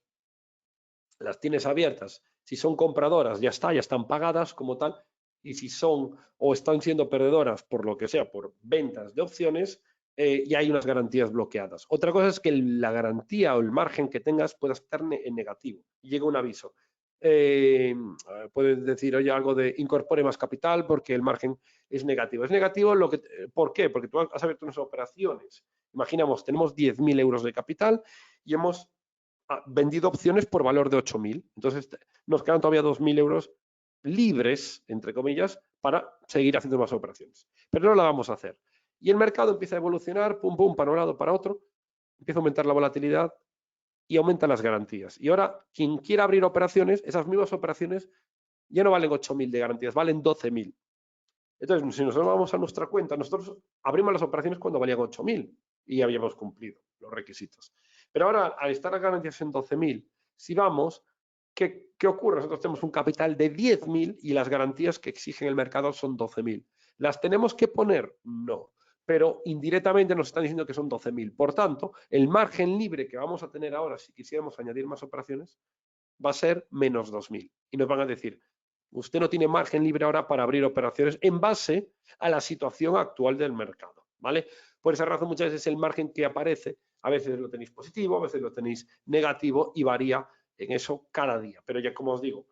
las tienes abiertas. Si son compradoras, ya están pagadas como tal. Y si son o están siendo perdedoras por lo que sea, por ventas de opciones, ya hay unas garantías bloqueadas. Otra cosa es que la garantía o el margen que tengas pueda estar en negativo. Llega un aviso. Puedes decir, oye, algo de incorpore más capital porque el margen es negativo. Es negativo, ¿por qué? Porque tú has abierto unas operaciones Imaginamos, tenemos 10.000 euros de capital y hemos vendido opciones por valor de 8.000. Entonces nos quedan todavía 2.000 euros libres, entre comillas, para seguir haciendo más operaciones. Pero no la vamos a hacer. Y el mercado empieza a evolucionar, pum, pum, para un lado, para otro, empieza a aumentar la volatilidad y aumentan las garantías. Y ahora, quien quiera abrir operaciones, esas mismas operaciones ya no valen 8.000 de garantías, valen 12.000. Entonces, si nosotros vamos a nuestra cuenta, nosotros abrimos las operaciones cuando valían 8.000 y habíamos cumplido los requisitos. Pero ahora, al estar las garantías en 12.000, si vamos, ¿qué ocurre? Nosotros tenemos un capital de 10.000 y las garantías que exigen el mercado son 12.000. ¿Las tenemos que poner? No. Pero indirectamente nos están diciendo que son 12.000. Por tanto, el margen libre que vamos a tener ahora, si quisiéramos añadir más operaciones, va a ser menos 2.000. Y nos van a decir, usted no tiene margen libre ahora para abrir operaciones en base a la situación actual del mercado, ¿vale? Por esa razón, muchas veces el margen que aparece, a veces lo tenéis positivo, a veces lo tenéis negativo y varía en eso cada día. Pero ya como os digo,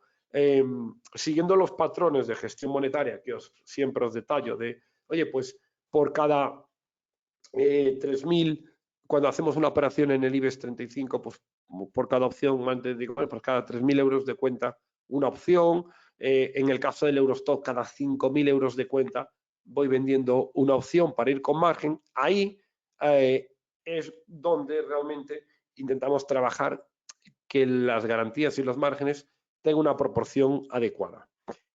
siguiendo los patrones de gestión monetaria que siempre os detallo de, oye, pues por cada 3.000, cuando hacemos una operación en el IBEX 35, pues por cada opción, antes digo, pues cada 3.000 euros de cuenta una opción. En el caso del Eurostock, cada 5.000 euros de cuenta voy vendiendo una opción para ir con margen. Ahí es donde realmente intentamos trabajar que las garantías y los márgenes tengan una proporción adecuada.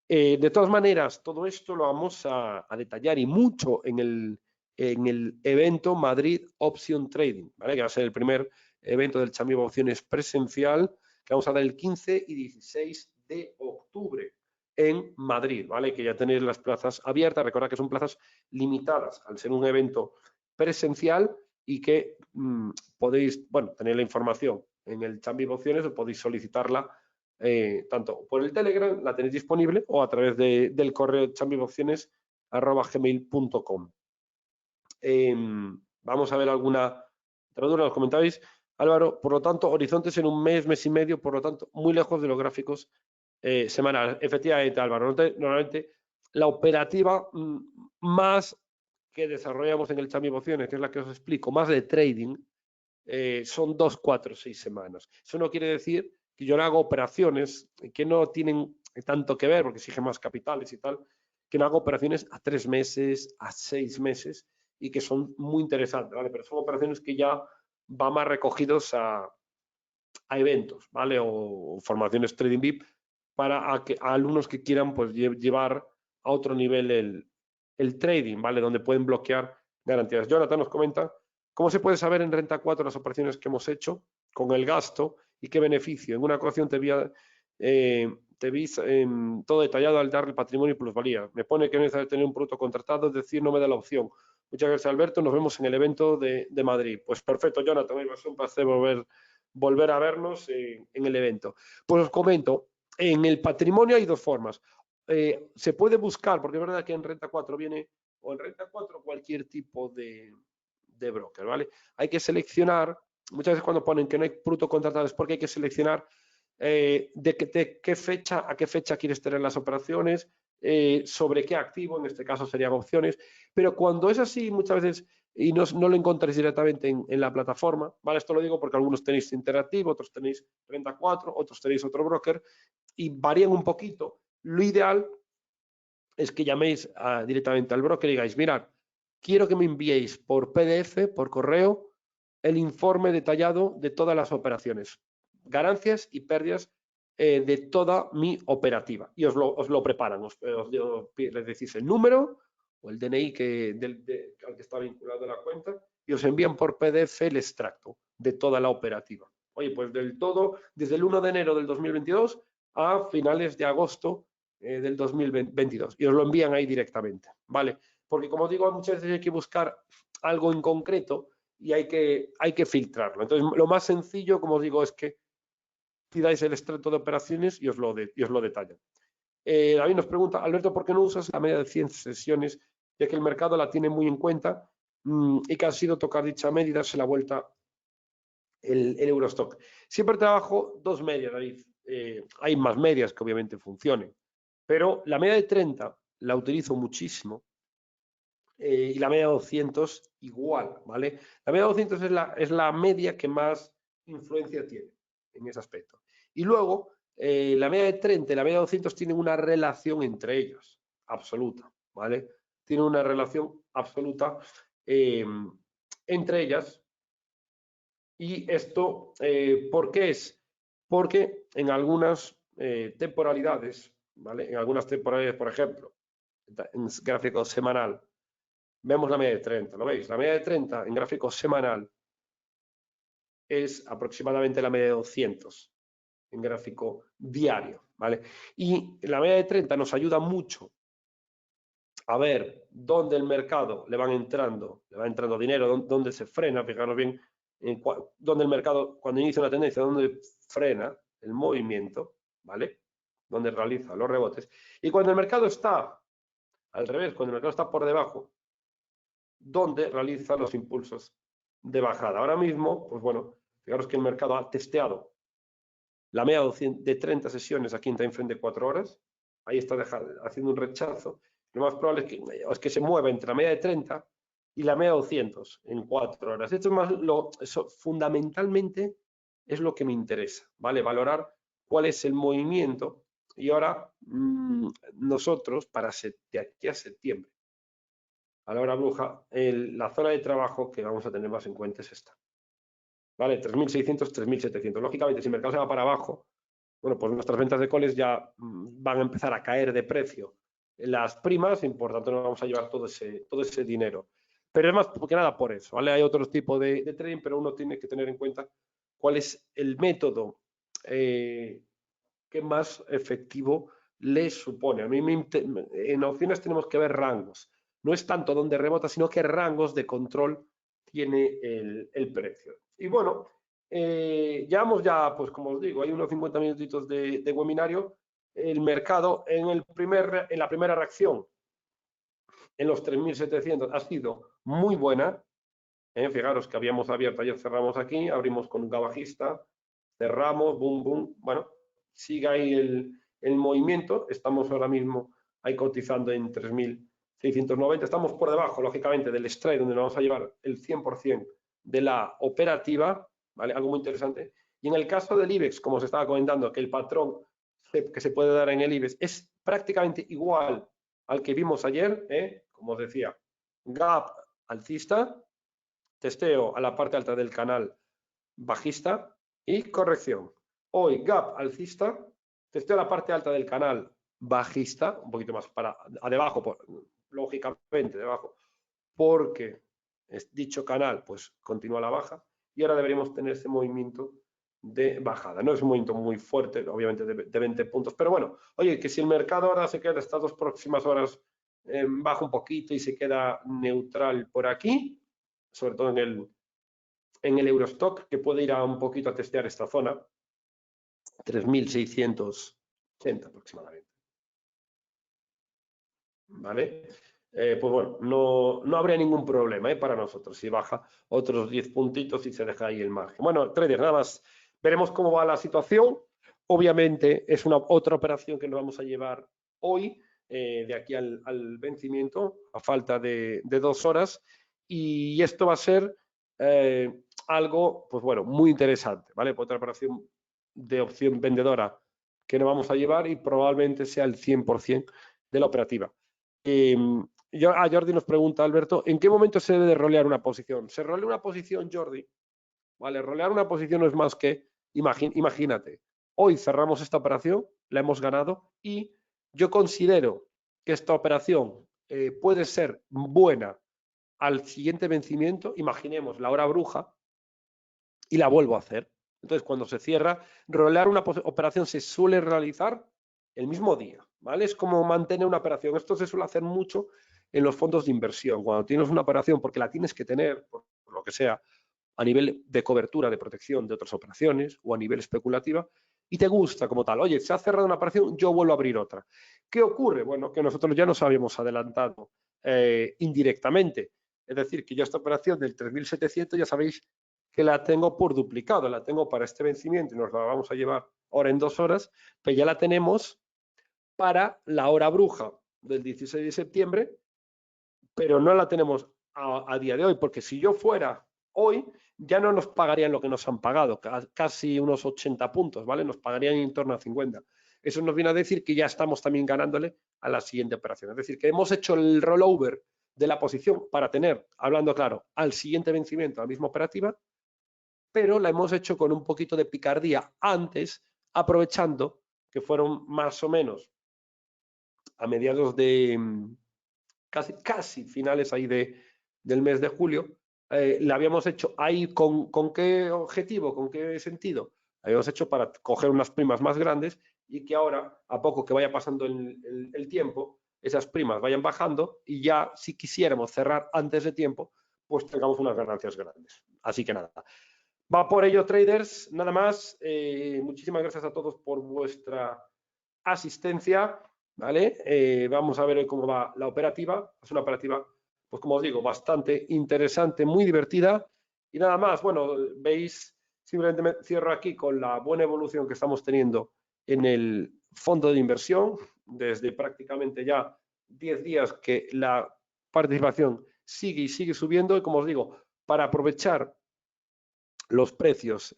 De todas maneras, todo esto lo vamos a detallar y mucho en el evento Madrid Option Trading, ¿vale? Que va a ser el primer evento del Champions Opciones presencial que vamos a dar el 15 y 16 de octubre en Madrid, ¿vale? Que ya tenéis las plazas abiertas. Recordad que son plazas limitadas al ser un evento presencial y que podéis, bueno, tener la información en el Champions Opciones o podéis solicitarla tanto por el Telegram, la tenéis disponible, o a través del correo championsopciones@gmail.com. Vamos a ver alguna duda, los comentáis. Álvaro, por lo tanto, horizontes en un mes, mes y medio, por lo tanto, muy lejos de los gráficos semanales. Efectivamente, Álvaro, normalmente la operativa más que desarrollamos en el Champions Opciones, que es la que os explico, más de trading, son 2, 4, 6 semanas. Eso no quiere decir que yo no hago operaciones que no tienen tanto que ver, porque exigen más capitales y tal, que no hago operaciones a 3 meses, a 6 meses, y que son muy interesantes, ¿vale? Pero son operaciones que ya van más recogidos a eventos, ¿vale? O formaciones Trading VIP para a alumnos que quieran pues llevar a otro nivel el trading, ¿vale? Donde pueden bloquear garantías. Jonathan nos comenta, ¿cómo se puede saber en Renta 4 las operaciones que hemos hecho con el gasto y qué beneficio? En una ecuación te vi todo detallado al dar el patrimonio y plusvalía. Me pone que no necesita tener un producto contratado, es decir, no me da la opción. Muchas gracias, Alberto. Nos vemos en el evento de Madrid. Pues perfecto, Jonathan. Va a ser un placer volver a vernos en el evento. Pues os comento, en el patrimonio hay dos formas. Se puede buscar, porque es verdad que en Renta 4 viene, o en Renta 4 cualquier tipo de broker, ¿vale? Hay que seleccionar, muchas veces cuando ponen que no hay producto contratado es porque hay que seleccionar de qué fecha a qué fecha quieres tener las operaciones, sobre qué activo, en este caso serían opciones, pero cuando es así muchas veces y no lo encontráis directamente en la plataforma, ¿vale? Esto lo digo porque algunos tenéis Interactivo, otros tenéis Renta 4, otros tenéis otro broker y varían un poquito. Lo ideal es que llaméis directamente al broker y digáis, mirad, quiero que me enviéis por PDF, por correo, el informe detallado de todas las operaciones, ganancias y pérdidas de toda mi operativa. Y os lo preparan, les decís el número o el DNI al que está vinculado a la cuenta y os envían por PDF el extracto de toda la operativa. Oye, pues del todo, desde el 1 de enero del 2022 a finales de agosto del 2022 y os lo envían ahí directamente, ¿vale? Porque como digo, muchas veces hay que buscar algo en concreto y hay que filtrarlo. Entonces, lo más sencillo, como os digo, es que pidáis el extracto de operaciones y os lo detallan. David nos pregunta, Alberto, ¿por qué no usas la media de 100 sesiones? Ya que el mercado la tiene muy en cuenta y que ha sido tocar dicha media y darse la vuelta el Eurostock. Siempre trabajo dos medias, David. Hay más medias que obviamente funcionen, pero la media de 30 la utilizo muchísimo y la media 200 igual, ¿vale? La media 200 es la media que más influencia tiene en ese aspecto. Y luego, la media de 30 y la media 200 tienen una relación entre ellas, absoluta, ¿vale? Tienen una relación absoluta entre ellas. Y esto, ¿por qué es? Porque en algunas temporalidades, ¿vale? En algunas temporalidades, por ejemplo, en gráfico semanal, vemos la media de 30, ¿lo veis? La media de 30 en gráfico semanal es aproximadamente la media de 200 en gráfico diario, ¿vale? Y la media de 30 nos ayuda mucho a ver dónde el mercado le va entrando dinero, dónde se frena, fijaros bien, dónde el mercado, cuando inicia una tendencia, dónde frena el movimiento, ¿vale? Donde realiza los rebotes. Y cuando el mercado está al revés, cuando el mercado está por debajo, donde realiza los impulsos de bajada. Ahora mismo, pues bueno, fijaros que el mercado ha testeado la media de 30 sesiones aquí en time frame de 4 horas, ahí está haciendo un rechazo. Lo más probable es que se mueva entre la media de 30 y la media de 200 en 4 horas. Esto es más eso fundamentalmente es lo que me interesa, ¿vale? Valorar cuál es el movimiento. Y ahora nosotros, de aquí a septiembre, a la hora bruja, la zona de trabajo que vamos a tener más en cuenta es esta. ¿Vale? 3.600, 3.700. Lógicamente, si el mercado se va para abajo, bueno, pues nuestras ventas de coles ya van a empezar a caer de precio las primas y por tanto no vamos a llevar todo ese dinero. Pero es más que nada por eso, ¿vale? Hay otros tipos de trading, pero uno tiene que tener en cuenta cuál es el método que más efectivo le supone. A mí en opciones tenemos que ver rangos. No es tanto dónde rebota, sino qué rangos de control tiene el precio. Y bueno, llevamos ya, pues como os digo, hay unos 50 minutitos de webinario. El mercado en la primera reacción, en los 3.700, ha sido muy buena. Fijaros que habíamos abierto, ayer cerramos aquí, abrimos con un bajista, cerramos, boom, boom. Bueno, sigue ahí el movimiento. Estamos ahora mismo ahí cotizando en 3.690. Estamos por debajo, lógicamente, del strike, donde nos vamos a llevar el 100% de la operativa, ¿vale? Algo muy interesante. Y en el caso del IBEX, como os estaba comentando, que el patrón que se puede dar en el IBEX es prácticamente igual al que vimos ayer, como os decía, gap alcista, testeo a la parte alta del canal bajista y corrección. Hoy gap alcista, testeo a la parte alta del canal bajista, un poquito más para debajo, lógicamente debajo, porque dicho canal pues continúa la baja y ahora deberíamos tener ese movimiento de bajada. No es un movimiento muy fuerte, obviamente de 20 puntos, pero bueno, oye, que si el mercado ahora se queda estas 2 próximas horas baja un poquito y se queda neutral por aquí, sobre todo en el Eurostock, que puede ir a un poquito a testear esta zona, 3.680 aproximadamente. ¿Vale? Pues bueno, no habría ningún problema para nosotros si baja otros 10 puntitos y se deja ahí el margen. Bueno, traders, nada más. Veremos cómo va la situación. Obviamente es otra operación que nos vamos a llevar hoy, de aquí al vencimiento, a falta de 2 horas. Y esto va a ser algo, pues bueno, muy interesante, ¿vale? Otra operación de opción vendedora que nos vamos a llevar y probablemente sea el 100% de la operativa. Jordi nos pregunta, Alberto, ¿en qué momento se debe de rolear una posición? Se rolea una posición, Jordi, ¿vale? Rolear una posición no es más que, imagínate, hoy cerramos esta operación, la hemos ganado y yo considero que esta operación puede ser buena al siguiente vencimiento, imaginemos la hora bruja, y la vuelvo a hacer. Entonces, cuando se cierra, rolear una operación se suele realizar el mismo día, ¿vale? Es como mantener una operación. Esto se suele hacer mucho en los fondos de inversión. Cuando tienes una operación, porque la tienes que tener, por lo que sea, a nivel de cobertura, de protección de otras operaciones o a nivel especulativa, y te gusta como tal. Oye, se ha cerrado una operación, yo vuelvo a abrir otra. ¿Qué ocurre? Bueno, que nosotros ya nos habíamos adelantado indirectamente. Es decir, que yo esta operación del 3.700 ya sabéis que la tengo por duplicado, la tengo para este vencimiento y nos la vamos a llevar ahora en 2 horas, pero ya la tenemos para la hora bruja del 16 de septiembre pero no la tenemos a día de hoy, porque si yo fuera hoy, ya no nos pagarían lo que nos han pagado, casi unos 80 puntos, ¿vale? Nos pagarían en torno a 50. Eso nos viene a decir que ya estamos también ganándole a la siguiente operación. Es decir, que hemos hecho el rollover de la posición para tener, hablando claro, al siguiente vencimiento la misma operativa, pero la hemos hecho con un poquito de picardía antes, aprovechando que fueron más o menos a mediados de casi finales ahí del mes de julio, la habíamos hecho ahí con qué objetivo, con qué sentido. La habíamos hecho para coger unas primas más grandes y que ahora, a poco que vaya pasando el tiempo, esas primas vayan bajando y ya si quisiéramos cerrar antes de tiempo, pues tengamos unas ganancias grandes. Así que nada. Va por ello, traders, nada más. Muchísimas gracias a todos por vuestra asistencia, ¿vale? Vamos a ver cómo va la operativa. Es una operativa, pues como os digo, bastante interesante, muy divertida. Y nada más, bueno, veis, simplemente me cierro aquí con la buena evolución que estamos teniendo en el fondo de inversión, desde prácticamente ya 10 días que la participación sigue y sigue subiendo. Y como os digo, para aprovechar los precios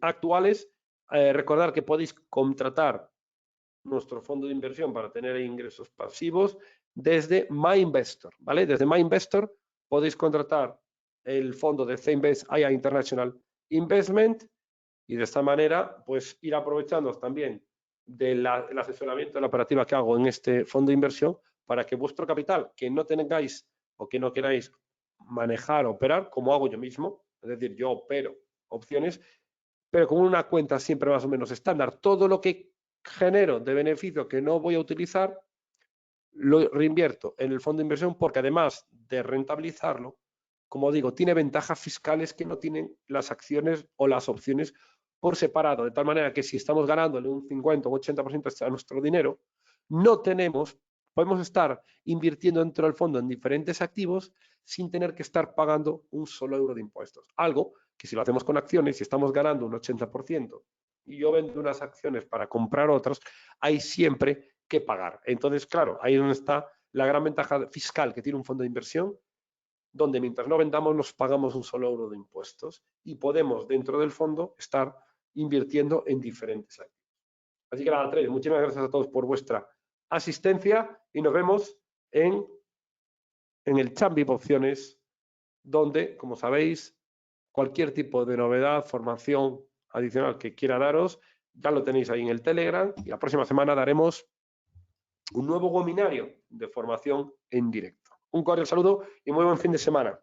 actuales, recordar que podéis contratar nuestro fondo de inversión para tener ingresos pasivos desde MyInvestor, ¿vale? Desde MyInvestor podéis contratar el fondo de Zenbase IA International Investment y de esta manera pues ir aprovechando también del asesoramiento de la operativa que hago en este fondo de inversión para que vuestro capital que no tengáis o que no queráis manejar, operar, como hago yo mismo, es decir, yo opero opciones, pero con una cuenta siempre más o menos estándar. Todo lo que genero de beneficio que no voy a utilizar, lo reinvierto en el fondo de inversión porque además de rentabilizarlo, como digo, tiene ventajas fiscales que no tienen las acciones o las opciones por separado, de tal manera que si estamos ganándole un 50 o un 80% a nuestro dinero, no tenemos, podemos estar invirtiendo dentro del fondo en diferentes activos sin tener que estar pagando un solo euro de impuestos. Algo que si lo hacemos con acciones, si estamos ganando un 80% y yo vendo unas acciones para comprar otras, hay siempre que pagar. Entonces, claro, ahí es donde está la gran ventaja fiscal que tiene un fondo de inversión, donde mientras no vendamos nos pagamos un solo euro de impuestos y podemos dentro del fondo estar invirtiendo en diferentes activos. Así que nada, traders, muchísimas gracias a todos por vuestra asistencia y nos vemos en el chat VIP Opciones, donde, como sabéis, cualquier tipo de novedad, formación adicional que quiera daros, ya lo tenéis ahí en el Telegram y la próxima semana daremos un nuevo webinario de formación en directo. Un cordial saludo y muy buen fin de semana.